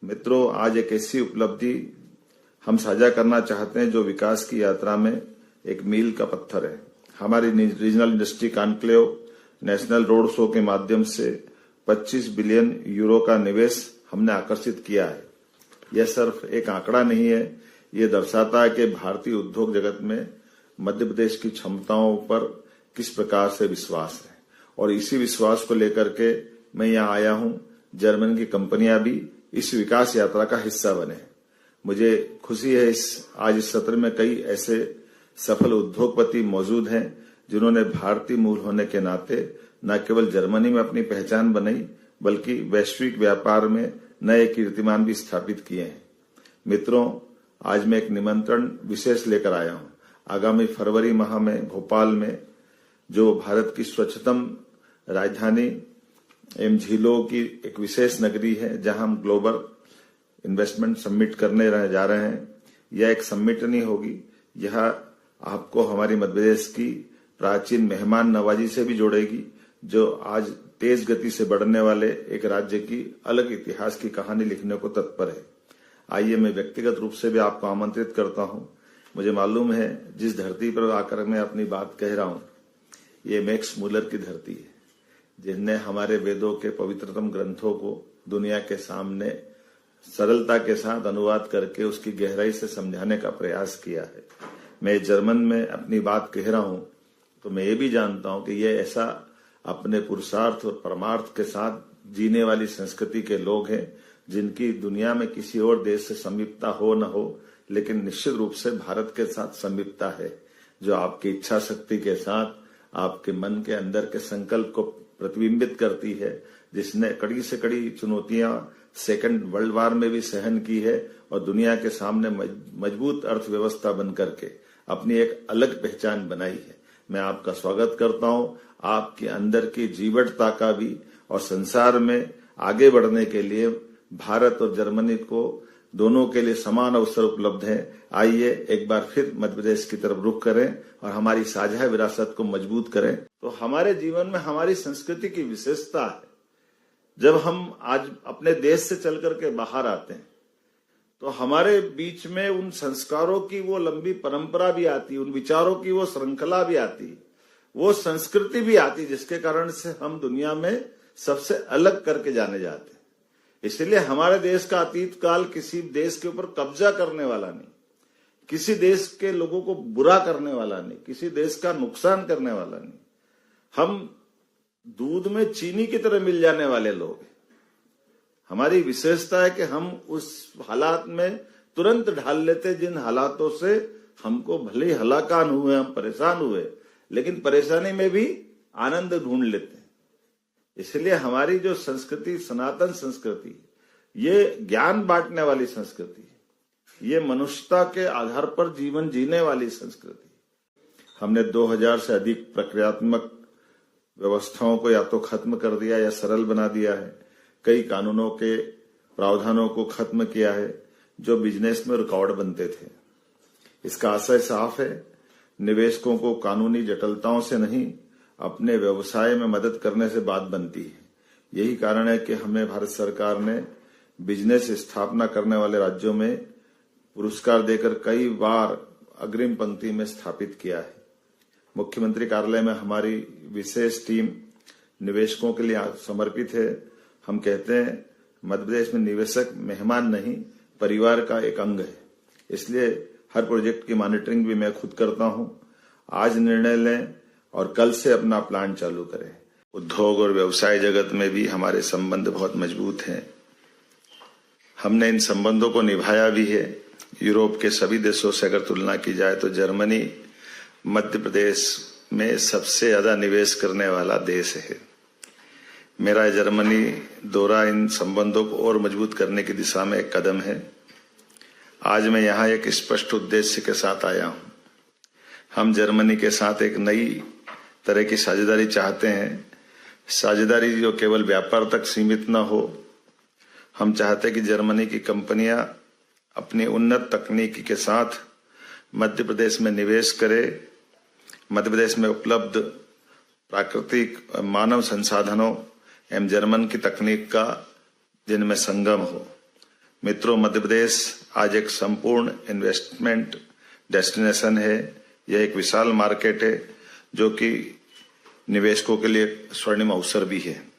मित्रों, आज एक ऐसी उपलब्धि हम साझा करना चाहते हैं जो विकास की यात्रा में एक मील का पत्थर है। हमारी regional industry conclave national road show के माध्यम से 25 बिलियन यूरो का निवेश हमने आकर्षित किया है। यह सिर्फ एक आंकड़ा नहीं है, ये दर्शाता है कि भारतीय उद्योग जगत में मध्य प्रदेश की क्षमताओं पर किस प्रकार से विश्वास है, और इसी विश्वास को लेकर के मैं यहाँ आया हूँ। जर्मनी की कंपनियां भी इस विकास यात्रा का हिस्सा बने। मुझे खुशी है आज इस सत्र में कई ऐसे सफल उद्योगपति मौजूद हैं जिन्होंने भारतीय मूल होने के नाते न केवल जर्मनी में अपनी पहचान बनाई बल्कि वैश्विक व्यापार में नए कीर्तिमान भी स्थापित किए हैं। मित्रों, आज मैं एक निमंत्रण विशेष लेकर आया हूं। आगामी फरवरी माह में भोपाल में, जो भारत की स्वच्छतम राजधानी एवं झीलों की एक विशेष नगरी है, जहां हम ग्लोबल इन्वेस्टमेंट समिट करने जा रहे हैं। यह एक समिट नहीं होगी, यह आपको हमारी मध्य प्रदेश की प्राचीन मेहमान नवाजी से भी जोड़ेगी, जो आज तेज गति से बढ़ने वाले एक राज्य की अलग इतिहास की कहानी लिखने को तत्पर है। आइए मैं व्यक्तिगत रूप से भी आपको आमंत्रित करता हूं। मुझे मालूम है जिस धरती पर आकर मैं अपनी बात कह रहा हूं, ये मैक्स मुलर की धरती है, जिनने हमारे वेदों के पवित्रतम ग्रंथों को दुनिया के सामने सरलता के साथ अनुवाद करके उसकी गहराई से समझाने का प्रयास किया है। मैं जर्मन में अपनी बात कह रहा हूं तो मैं ये भी जानता हूं कि ये ऐसा अपने पुरुषार्थ और परमार्थ के साथ जीने वाली संस्कृति के लोग हैं जिनकी दुनिया में किसी और देश से समीपता हो न हो, लेकिन निश्चित रूप से भारत के साथ समीपता है, जो आपकी इच्छा शक्ति के साथ आपके मन के अंदर के संकल्प को प्रतिबिंबित करती है, जिसने कड़ी से कड़ी चुनौतियां सेकंड वर्ल्ड वॉर में भी सहन की है और दुनिया के सामने मजबूत अर्थव्यवस्था बन करके अपनी एक अलग पहचान बनाई है। मैं आपका स्वागत करता हूं। आपके अंदर की जीवटता का भी और संसार में आगे बढ़ने के लिए भारत और जर्मनी को दोनों के लिए समान अवसर उपलब्ध है। आइए एक बार फिर मध्य प्रदेश की तरफ रुख करें और हमारी साझा विरासत को मजबूत करें। तो हमारे जीवन में हमारी संस्कृति की विशेषता है। जब हम आज अपने देश से चल करके बाहर आते हैं तो हमारे बीच में उन संस्कारों की वो लंबी परंपरा भी आती, उन विचारों की वो श्रृंखला भी आती, वो संस्कृति भी आती, जिसके कारण से हम दुनिया में सबसे अलग करके जाने जाते हैं। इसलिए हमारे देश का अतीत काल किसी देश के ऊपर कब्जा करने वाला नहीं, किसी देश के लोगों को बुरा करने वाला नहीं, किसी देश का नुकसान करने वाला नहीं। हम दूध में चीनी की तरह मिल जाने वाले लोग हैं। हमारी विशेषता है कि हम उस हालात में तुरंत ढाल लेते, जिन हालातों से हमको भले ही हलाकान हुए, हम परेशान हुए, लेकिन परेशानी में भी आनंद ढूंढ लेते हैं। इसलिए हमारी जो संस्कृति, सनातन संस्कृति, ये ज्ञान बांटने वाली संस्कृति, ये मनुष्यता के आधार पर जीवन जीने वाली संस्कृति। हमने 2000 से अधिक प्रक्रियात्मक व्यवस्थाओं को या तो खत्म कर दिया या सरल बना दिया है। कई कानूनों के प्रावधानों को खत्म किया है जो बिजनेस में रुकावट बनते थे। इसका आशय साफ है, निवेशकों को कानूनी जटिलताओं से नहीं, अपने व्यवसाय में मदद करने से बात बनती है। यही कारण है कि हमें भारत सरकार ने बिजनेस स्थापना करने वाले राज्यों में पुरस्कार देकर कई बार अग्रिम पंक्ति में स्थापित किया है। मुख्यमंत्री कार्यालय में हमारी विशेष टीम निवेशकों के लिए समर्पित है। हम कहते हैं मध्य प्रदेश में निवेशक मेहमान नहीं, परिवार का एक अंग है। इसलिए हर प्रोजेक्ट की मॉनिटरिंग भी मैं खुद करता हूं। आज निर्णय लें और कल से अपना प्लान चालू करें। उद्योग और व्यवसाय जगत में भी हमारे संबंध बहुत मजबूत हैं। हमने इन संबंधों को निभाया भी है। यूरोप के सभी देशों से अगर तुलना की जाए तो जर्मनी मध्य प्रदेश में सबसे ज्यादा निवेश करने वाला देश है। मेरा जर्मनी दौरा इन संबंधों को और मजबूत करने की दिशा में एक कदम है। आज मैं यहाँ एक स्पष्ट उद्देश्य के साथ आया हूँ। हम जर्मनी के साथ एक नई तरह की साझेदारी चाहते हैं। साझेदारी जो केवल व्यापार तक सीमित न हो। हम चाहते हैं कि जर्मनी की कंपनियां अपनी उन्नत तकनीकी के साथ मध्य प्रदेश में निवेश करें। मध्य प्रदेश में उपलब्ध प्राकृतिक मानव संसाधनों एवं जर्मन की तकनीक का जिनमें संगम हो। मित्रों, मध्य प्रदेश आज एक संपूर्ण इन्वेस्टमेंट डेस्टिनेशन है। यह एक विशाल मार्केट है जो कि निवेशकों के लिए स्वर्णिम अवसर भी है।